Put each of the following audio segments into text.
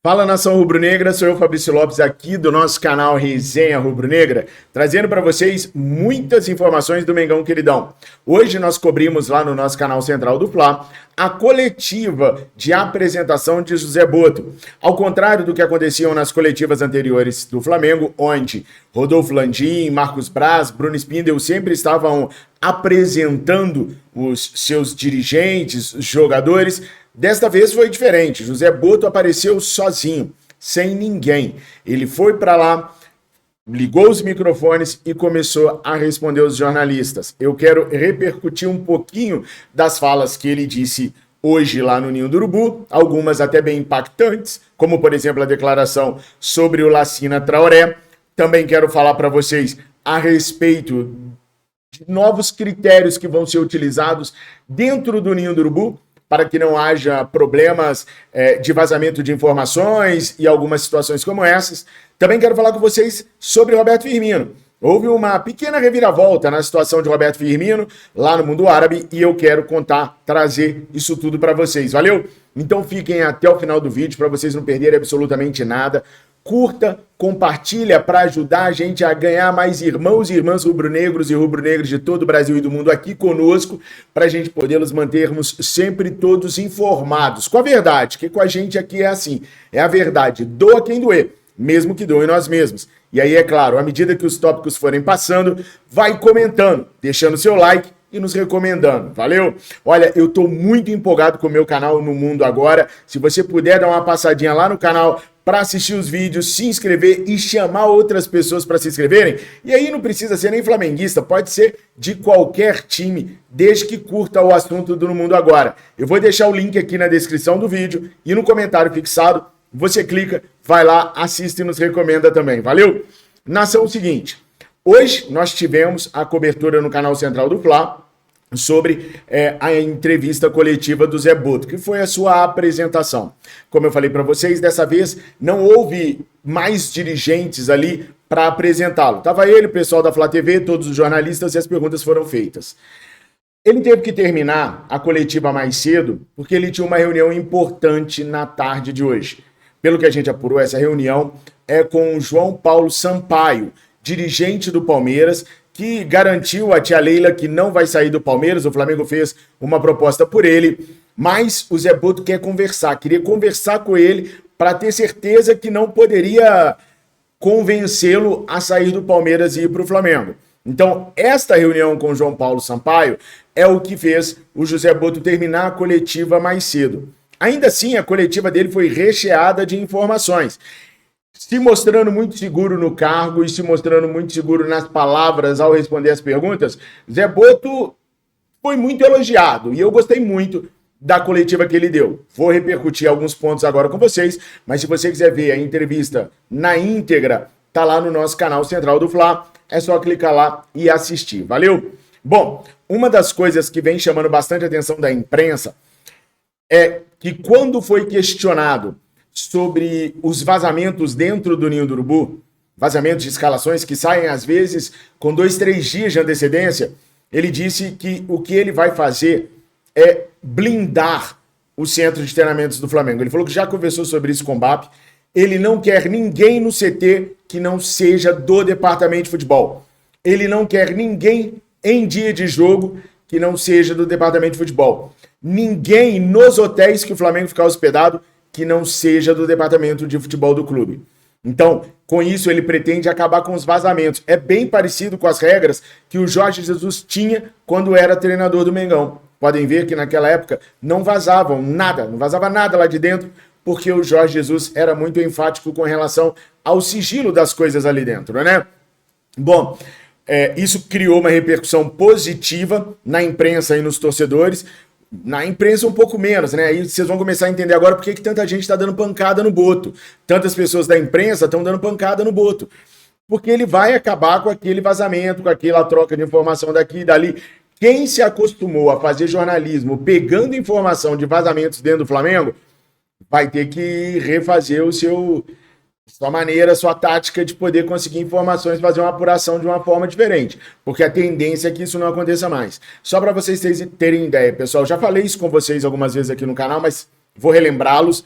Fala, nação rubro-negra, sou eu, Fabrício Lopes, aqui do nosso canal Resenha Rubro-Negra, trazendo para vocês muitas informações do Mengão Queridão. Hoje nós cobrimos lá no nosso canal central do Fla a coletiva de apresentação de José Botto. Ao contrário do que aconteciam nas coletivas anteriores do Flamengo, onde Rodolfo Landim, Marcos Braz, Bruno Spindel sempre estavam apresentando os seus dirigentes, os jogadores. Desta vez foi diferente. José Botto apareceu sozinho, sem ninguém. Ele foi para lá, ligou os microfones e começou a responder aos jornalistas. Eu quero repercutir um pouquinho das falas que ele disse hoje lá no Ninho do Urubu, algumas até bem impactantes, como por exemplo a declaração sobre o Lacina Traoré. Também quero falar para vocês a respeito de novos critérios que vão ser utilizados dentro do Ninho do Urubu, para que não haja problemas de vazamento de informações e algumas situações como essas. Também quero falar com vocês sobre Roberto Firmino. Houve uma pequena reviravolta na situação de Roberto Firmino lá no mundo árabe e eu quero trazer isso tudo para vocês. Valeu? Então fiquem até o final do vídeo para vocês não perderem absolutamente nada. Curta, compartilha para ajudar a gente a ganhar mais irmãos e irmãs rubro-negros e rubro-negros de todo o Brasil e do mundo aqui conosco, para a gente poder nos mantermos sempre todos informados com a verdade, que com a gente aqui é assim, é a verdade, doa quem doer, mesmo que doe nós mesmos. E aí, é claro, à medida que os tópicos forem passando, vai comentando, deixando seu like e nos recomendando, valeu? Olha, eu tô muito empolgado com o meu canal no mundo agora. Se você puder dar uma passadinha lá no canal para assistir os vídeos, se inscrever e chamar outras pessoas para se inscreverem. E aí não precisa ser nem flamenguista, pode ser de qualquer time, desde que curta o assunto do No Mundo Agora. Eu vou deixar o link aqui na descrição do vídeo e no comentário fixado. Você clica, vai lá, assiste e nos recomenda também, valeu? Nação, o seguinte, hoje nós tivemos a cobertura no canal central do Fla sobre a entrevista coletiva do Zé Botto, que foi a sua apresentação. Como eu falei para vocês, dessa vez não houve mais dirigentes ali para apresentá-lo. Tava ele, o pessoal da Flá TV, todos os jornalistas e as perguntas foram feitas. Ele teve que terminar a coletiva mais cedo porque ele tinha uma reunião importante na tarde de hoje. Pelo que a gente apurou, essa reunião é com o João Paulo Sampaio, dirigente do Palmeiras, que garantiu a tia Leila que não vai sair do Palmeiras. O Flamengo fez uma proposta por ele, mas o Zé Botto queria conversar com ele para ter certeza que não poderia convencê-lo a sair do Palmeiras e ir para o Flamengo. Então, esta reunião com o João Paulo Sampaio é o que fez o José Botto terminar a coletiva mais cedo. Ainda assim, a coletiva dele foi recheada de informações. Se mostrando muito seguro no cargo e se mostrando muito seguro nas palavras ao responder as perguntas, Zé Botto foi muito elogiado e eu gostei muito da coletiva que ele deu. Vou repercutir alguns pontos agora com vocês, mas se você quiser ver a entrevista na íntegra, tá lá no nosso canal central do Fla, é só clicar lá e assistir, valeu? Bom, uma das coisas que vem chamando bastante a atenção da imprensa é que quando foi questionado sobre os vazamentos dentro do Ninho do Urubu, vazamentos de escalações que saem às vezes com 2, 3 dias de antecedência, ele disse que o que ele vai fazer é blindar o centro de treinamentos do Flamengo. Ele falou que já conversou sobre isso com o BAP, ele não quer ninguém no CT que não seja do departamento de futebol. Ele não quer ninguém em dia de jogo que não seja do departamento de futebol. Ninguém nos hotéis que o Flamengo ficar hospedado que não seja do departamento de futebol do clube. Então, com isso, ele pretende acabar com os vazamentos. É bem parecido com as regras que o Jorge Jesus tinha quando era treinador do Mengão. Podem ver que naquela época não vazava nada lá de dentro, porque o Jorge Jesus era muito enfático com relação ao sigilo das coisas ali dentro, né? Bom, isso criou uma repercussão positiva na imprensa e nos torcedores. Na imprensa um pouco menos, né? Aí vocês vão começar a entender agora por que tanta gente está dando pancada no Botto. Tantas pessoas da imprensa estão dando pancada no Botto. Porque ele vai acabar com aquele vazamento, com aquela troca de informação daqui e dali. Quem se acostumou a fazer jornalismo pegando informação de vazamentos dentro do Flamengo, vai ter que refazer sua maneira, sua tática de poder conseguir informações, fazer uma apuração de uma forma diferente, porque a tendência é que isso não aconteça mais. Só para vocês terem ideia, pessoal, já falei isso com vocês algumas vezes aqui no canal, mas vou relembrá-los.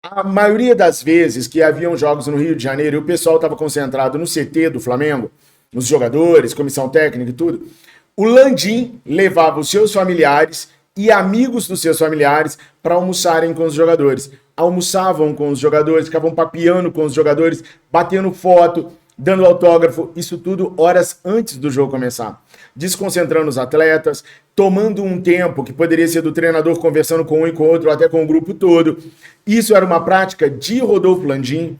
A maioria das vezes que haviam jogos no Rio de Janeiro e o pessoal estava concentrado no CT do Flamengo, os jogadores, comissão técnica e tudo, o Landim levava os seus familiares e amigos dos seus familiares para almoçarem com os jogadores. Almoçavam com os jogadores, ficavam papeando com os jogadores, batendo foto, dando autógrafo, isso tudo horas antes do jogo começar. Desconcentrando os atletas, tomando um tempo que poderia ser do treinador conversando com um e com o outro, até com o grupo todo. Isso era uma prática de Rodolfo Landim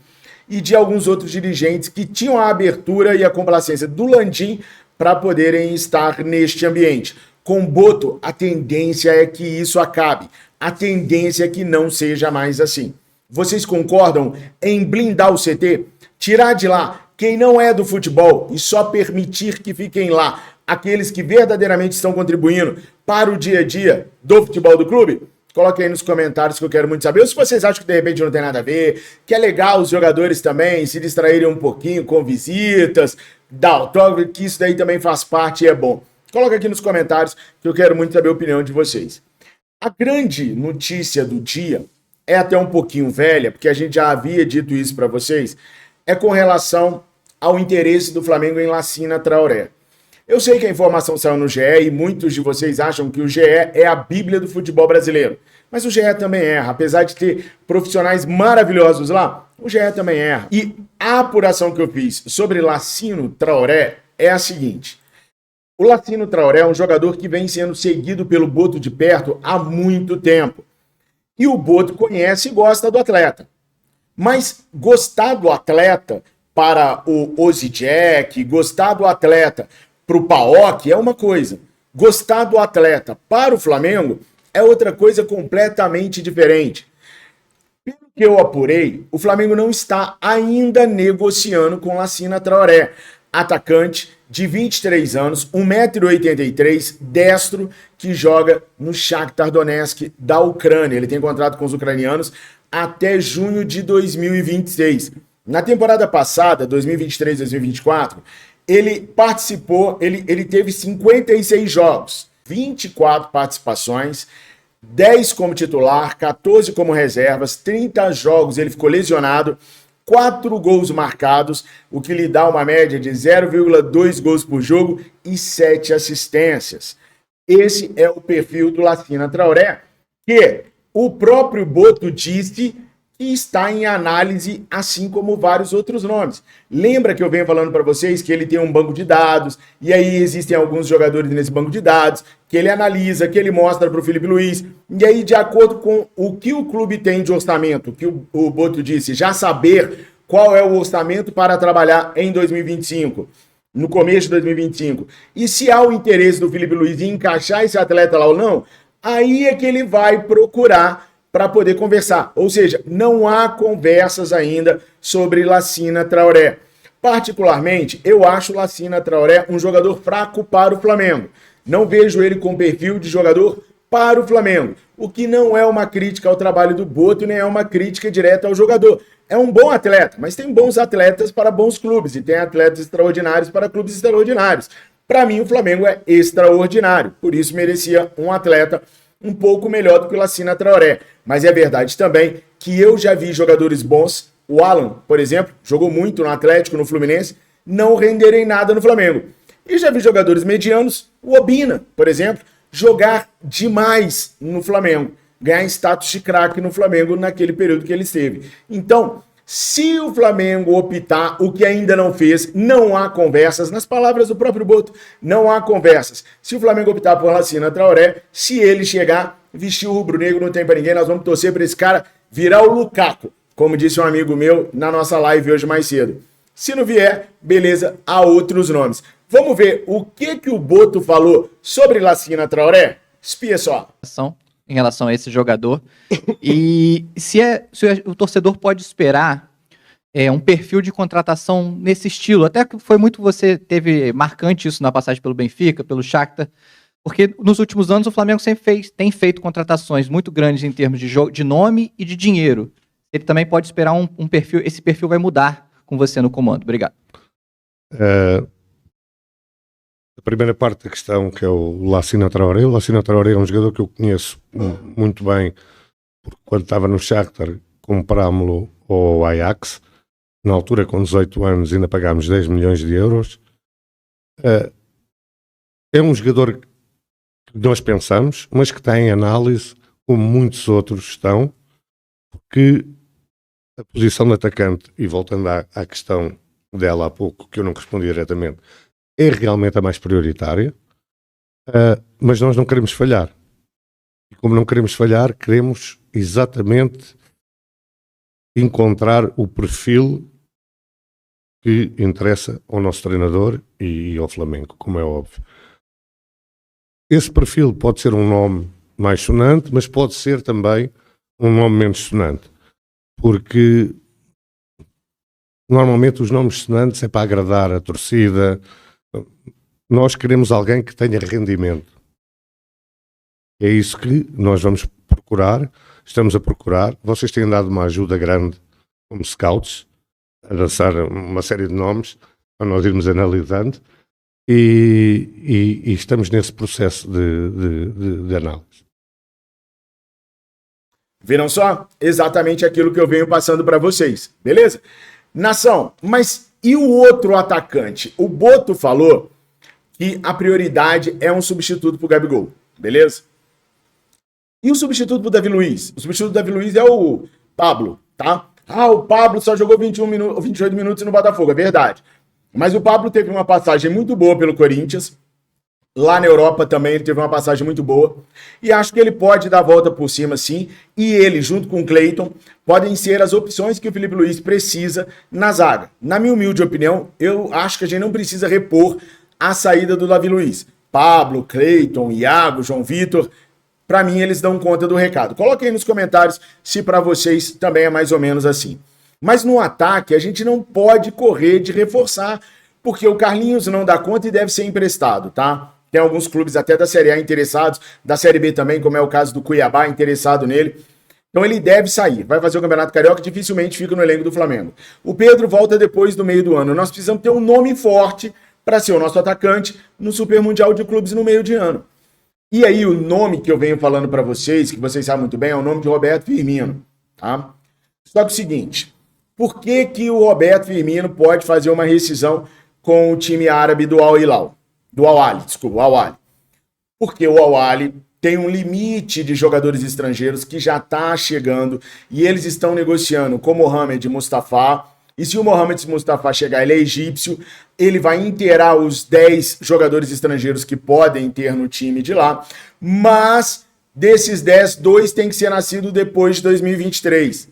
e de alguns outros dirigentes que tinham a abertura e a complacência do Landim para poderem estar neste ambiente. Com Boto, a tendência é que isso acabe. A tendência é que não seja mais assim. Vocês concordam em blindar o CT? Tirar de lá quem não é do futebol e só permitir que fiquem lá aqueles que verdadeiramente estão contribuindo para o dia a dia do futebol do clube? Coloquem aí nos comentários que eu quero muito saber. Ou se vocês acham que de repente não tem nada a ver, que é legal os jogadores também se distraírem um pouquinho com visitas, dar autógrafo, que isso daí também faz parte e é bom. Coloca aqui nos comentários que eu quero muito saber a opinião de vocês. A grande notícia do dia é até um pouquinho velha, porque a gente já havia dito isso para vocês, é com relação ao interesse do Flamengo em Lacina Traoré. Eu sei que a informação saiu no GE e muitos de vocês acham que o GE é a bíblia do futebol brasileiro. Mas o GE também erra, apesar de ter profissionais maravilhosos lá, o GE também erra. E a apuração que eu fiz sobre Lacino Traoré é a seguinte. O Lacino Traoré é um jogador que vem sendo seguido pelo Boto de perto há muito tempo. E o Boto conhece e gosta do atleta. Mas gostar do atleta para o Ozzy Jack, gostar do atleta para o Paok é uma coisa. Gostar do atleta para o Flamengo é outra coisa completamente diferente. Pelo que eu apurei, o Flamengo não está ainda negociando com Lacina Traoré, atacante de 23 anos, 1,83 m, destro, que joga no Shakhtar Donetsk da Ucrânia. Ele tem contrato com os ucranianos até junho de 2026. Na temporada passada, 2023-2024, ele participou, ele teve 56 jogos, 24 participações, 10 como titular, 14 como reservas, 30 jogos ele ficou lesionado, 4 gols marcados, o que lhe dá uma média de 0,2 gols por jogo e 7 assistências. Esse é o perfil do Lacina Traoré, que o próprio Boto disse que está em análise, assim como vários outros nomes. Lembra que eu venho falando para vocês que ele tem um banco de dados, e aí existem alguns jogadores nesse banco de dados, que ele analisa, que ele mostra para o Felipe Luiz, e aí de acordo com o que o clube tem de orçamento, que o Boto disse, já saber qual é o orçamento para trabalhar em 2025, no começo de 2025, e se há o interesse do Felipe Luiz em encaixar esse atleta lá ou não, aí é que ele vai procurar para poder conversar. Ou seja, não há conversas ainda sobre Lacina Traoré. Particularmente, eu acho Lacina Traoré um jogador fraco para o Flamengo. Não vejo ele com perfil de jogador para o Flamengo. O que não é uma crítica ao trabalho do Boto, nem é uma crítica direta ao jogador. É um bom atleta, mas tem bons atletas para bons clubes e tem atletas extraordinários para clubes extraordinários. Para mim, o Flamengo é extraordinário, por isso merecia um atleta um pouco melhor do que o Lacina Traoré. Mas é verdade também que eu já vi jogadores bons, o Alan, por exemplo, jogou muito no Atlético, no Fluminense, não renderem nada no Flamengo. E já vi jogadores medianos, o Obina, por exemplo, jogar demais no Flamengo, ganhar status de craque no Flamengo naquele período que ele esteve. Então, se o Flamengo optar, o que ainda não fez, não há conversas, nas palavras do próprio Boto, não há conversas. Se o Flamengo optar por Lacina Traoré, se ele chegar, vestir o rubro-negro, não tem pra ninguém, nós vamos torcer para esse cara virar o Lukaku, como disse um amigo meu na nossa live hoje mais cedo. Se não vier, beleza, há outros nomes. Vamos ver o que o Boto falou sobre Lacina Traoré? Espia só. Em relação a esse jogador, e se o torcedor pode esperar um perfil de contratação nesse estilo, até que foi muito, você teve marcante isso na passagem pelo Benfica, pelo Shakhtar, porque nos últimos anos o Flamengo sempre tem feito contratações muito grandes em termos de nome e de dinheiro. Ele também pode esperar um perfil, esse perfil vai mudar com você no comando. Obrigado. A primeira parte da questão, que é o Lacina Traoré. O Lacina Traoré é um jogador que eu conheço muito bem, porque quando estava no Shakhtar comprámo-lo ao Ajax. Na altura, com 18 anos, ainda pagámos 10 milhões de euros. É um jogador que nós pensamos, mas que está em análise, como muitos outros estão, porque a posição de atacante, e voltando à questão dela há pouco, que eu não respondi diretamente, é realmente a mais prioritária, mas nós não queremos falhar. E como não queremos falhar, queremos exatamente encontrar o perfil que interessa ao nosso treinador e ao Flamengo, como é óbvio. Esse perfil pode ser um nome mais sonante, mas pode ser também um nome menos sonante, porque normalmente os nomes sonantes é para agradar a torcida. Nós queremos alguém que tenha rendimento. É isso que nós vamos procurar, estamos a procurar. Vocês têm dado uma ajuda grande como scouts, a lançar uma série de nomes para nós irmos analisando e estamos nesse processo de análise. Viram só? Exatamente aquilo que eu venho passando para vocês, beleza? Nação, mas e o outro atacante? O Boto falou que a prioridade é um substituto pro Gabigol, beleza? E o substituto pro Davi Luiz? O substituto do Davi Luiz é o Pablo, tá? O Pablo só jogou 28 minutos no Botafogo, é verdade. Mas o Pablo teve uma passagem muito boa pelo Corinthians. Lá na Europa também ele teve uma passagem muito boa. E acho que ele pode dar a volta por cima, sim. E ele, junto com o Cleiton, podem ser as opções que o Felipe Luiz precisa na zaga. Na minha humilde opinião, eu acho que a gente não precisa repor a saída do Davi Luiz. Pablo, Cleiton, Iago, João Vitor... Para mim, eles dão conta do recado. Coloquem aí nos comentários se para vocês também é mais ou menos assim. Mas no ataque, a gente não pode correr de reforçar, porque o Carlinhos não dá conta e deve ser emprestado, tá? Tem alguns clubes até da Série A interessados, da Série B também, como é o caso do Cuiabá, interessado nele. Então ele deve sair. Vai fazer o Campeonato Carioca, dificilmente fica no elenco do Flamengo. O Pedro volta depois do meio do ano. Nós precisamos ter um nome forte para ser o nosso atacante no Super Mundial de Clubes no meio de ano. E aí o nome que eu venho falando para vocês, que vocês sabem muito bem, é o nome de Roberto Firmino, tá? Só que o seguinte, por que que o Roberto Firmino pode fazer uma rescisão com o time árabe do Al-Hilal? Do Al-Ahly, desculpa, o Al-Ahly. Porque o Al-Ahly tem um limite de jogadores estrangeiros que já está chegando e eles estão negociando com o Mohamed Mustafa. E se o Mohamed Mustafa chegar, ele é egípcio, ele vai inteirar os 10 jogadores estrangeiros que podem ter no time de lá, mas desses 10, 2 têm que ser nascidos depois de 2003.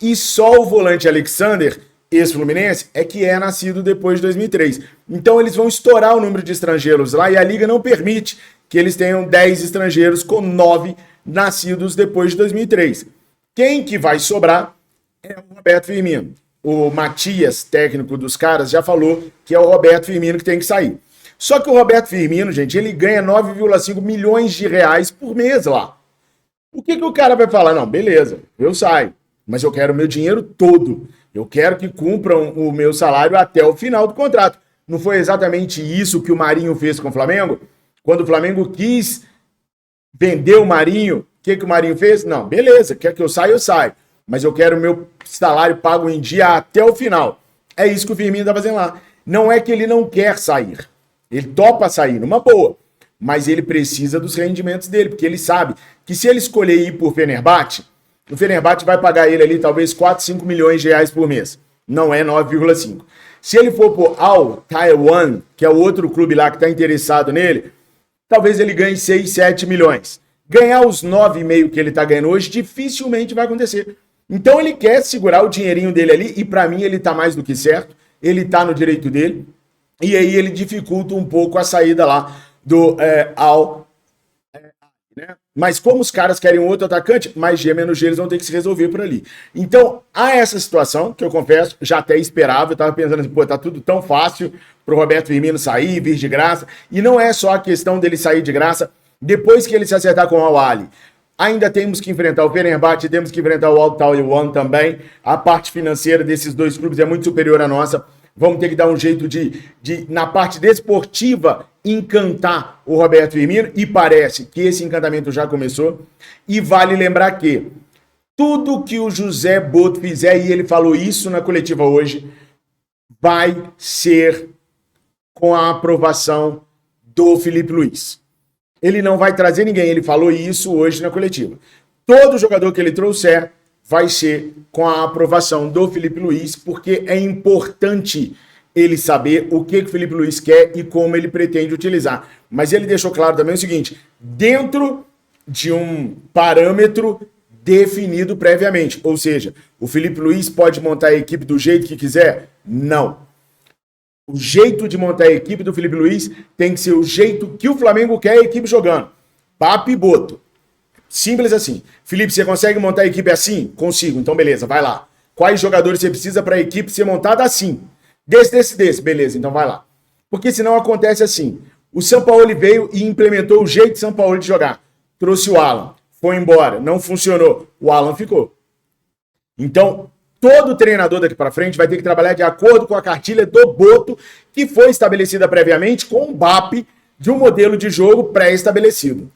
E só o volante Alexander, ex-Fluminense, é que é nascido depois de 2003. Então eles vão estourar o número de estrangeiros lá e a Liga não permite que eles tenham 10 estrangeiros com 9 nascidos depois de 2003. Quem que vai sobrar é o Roberto Firmino. O Matias, técnico dos caras, já falou que é o Roberto Firmino que tem que sair. Só que o Roberto Firmino, gente, ele ganha 9,5 milhões de reais por mês lá. O que o cara vai falar? Não, beleza, eu saio, mas eu quero o meu dinheiro todo. Eu quero que cumpram o meu salário até o final do contrato. Não foi exatamente isso que o Marinho fez com o Flamengo? Quando o Flamengo quis vender o Marinho, o que o Marinho fez? Não, beleza, quer que eu saia, eu saio. Mas eu quero o meu salário pago em dia até o final. É isso que o Firmino está fazendo lá. Não é que ele não quer sair. Ele topa sair, numa boa. Mas ele precisa dos rendimentos dele, porque ele sabe que se ele escolher ir por Fenerbahçe, o Fenerbahçe vai pagar ele ali talvez 4, 5 milhões de reais por mês. Não é 9,5. Se ele for por Al Taiwan, que é o outro clube lá que está interessado nele, talvez ele ganhe 6, 7 milhões. Ganhar os 9,5 que ele está ganhando hoje dificilmente vai acontecer. Então ele quer segurar o dinheirinho dele ali, e para mim ele tá mais do que certo, ele tá no direito dele, e aí ele dificulta um pouco a saída lá do né? Mas como os caras querem um outro atacante, mais G menos G eles vão ter que se resolver por ali. Então há essa situação, que eu confesso, já até esperava, eu tava pensando assim, pô, tá tudo tão fácil pro Roberto Firmino sair, vir de graça, e não é só a questão dele sair de graça, depois que ele se acertar com o Al-Ahly. Ainda temos que enfrentar o Fenerbahçe, temos que enfrentar o Al Taiwan também. A parte financeira desses dois clubes é muito superior à nossa. Vamos ter que dar um jeito de na parte desportiva, encantar o Roberto Firmino. E parece que esse encantamento já começou. E vale lembrar que tudo que o José Boto fizer, e ele falou isso na coletiva hoje, vai ser com a aprovação do Felipe Luiz. Ele não vai trazer ninguém, ele falou isso hoje na coletiva. Todo jogador que ele trouxer vai ser com a aprovação do Felipe Luiz, porque é importante ele saber o que o Felipe Luiz quer e como ele pretende utilizar. Mas ele deixou claro também o seguinte, dentro de um parâmetro definido previamente. Ou seja, o Felipe Luiz pode montar a equipe do jeito que quiser? Não. O jeito de montar a equipe do Felipe Luiz tem que ser o jeito que o Flamengo quer a equipe jogando. Papo e boto. Simples assim. Felipe, você consegue montar a equipe assim? Consigo. Então, beleza, vai lá. Quais jogadores você precisa para a equipe ser montada assim? Desse. Beleza, então vai lá. Porque senão acontece assim. O Sampaoli veio e implementou o jeito de Sampaoli de jogar. Trouxe o Alan. Foi embora. Não funcionou. O Alan ficou. Então, todo treinador daqui para frente vai ter que trabalhar de acordo com a cartilha do Boto, que foi estabelecida previamente com o BAP de um modelo de jogo pré-estabelecido.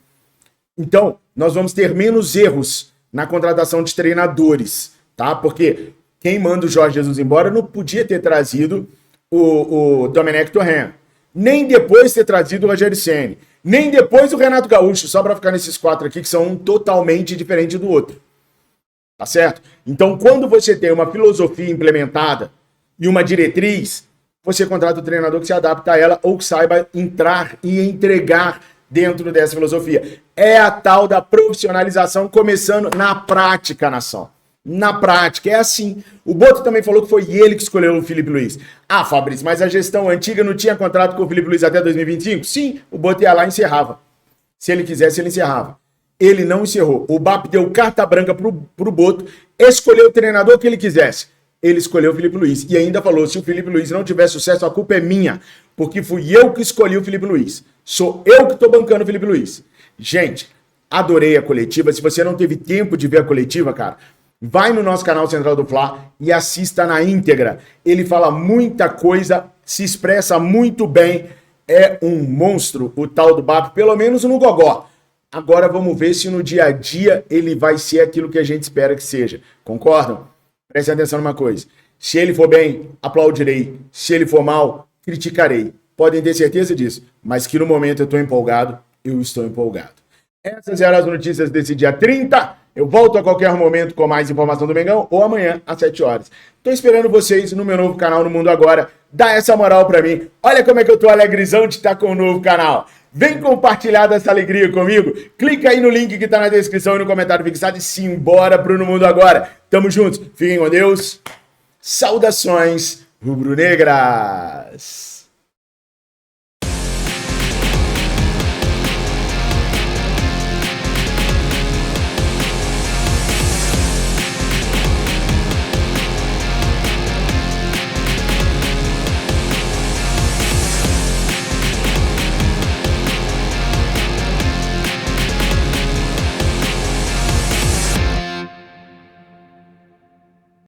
Então, nós vamos ter menos erros na contratação de treinadores, tá? Porque quem manda o Jorge Jesus embora não podia ter trazido o Domenech Torrent, nem depois ter trazido o Rogério Ceni, nem depois o Renato Gaúcho, só para ficar nesses 4 aqui que são um totalmente diferente do outro. Tá certo? Então, quando você tem uma filosofia implementada e uma diretriz, você contrata o treinador que se adapta a ela ou que saiba entrar e entregar dentro dessa filosofia. É a tal da profissionalização começando na prática, nação. Na prática, é assim. O Boto também falou que foi ele que escolheu o Felipe Luiz. Ah, Fabrício, mas a gestão antiga não tinha contrato com o Felipe Luiz até 2025? Sim, o Boto ia lá e encerrava. Se ele quisesse, ele encerrava. Ele não encerrou. O BAP deu carta branca pro Boto, escolheu o treinador que ele quisesse. Ele escolheu o Felipe Luiz. E ainda falou, se o Felipe Luiz não tiver sucesso, a culpa é minha, porque fui eu que escolhi o Felipe Luiz. Sou eu que estou bancando o Felipe Luiz. Gente, adorei a coletiva. Se você não teve tempo de ver a coletiva, cara, vai no nosso canal Central do Fla e assista na íntegra. Ele fala muita coisa, se expressa muito bem. É um monstro o tal do BAP, pelo menos no gogó. Agora vamos ver se no dia a dia ele vai ser aquilo que a gente espera que seja. Concordam? Prestem atenção numa coisa. Se ele for bem, aplaudirei. Se ele for mal, criticarei. Podem ter certeza disso. Mas que no momento eu estou empolgado, eu estou empolgado. Essas eram as notícias desse dia 30. Eu volto a qualquer momento com mais informação do Mengão ou amanhã às 7 horas. Estou esperando vocês no meu novo canal No Mundo Agora. Dá essa moral pra mim. Olha como é que eu tô alegrezão de estar com o novo canal. Vem compartilhar dessa alegria comigo. Clica aí no link que tá na descrição e no comentário fixado e simbora pro No Mundo Agora. Tamo juntos. Fiquem com Deus. Saudações rubro-negras.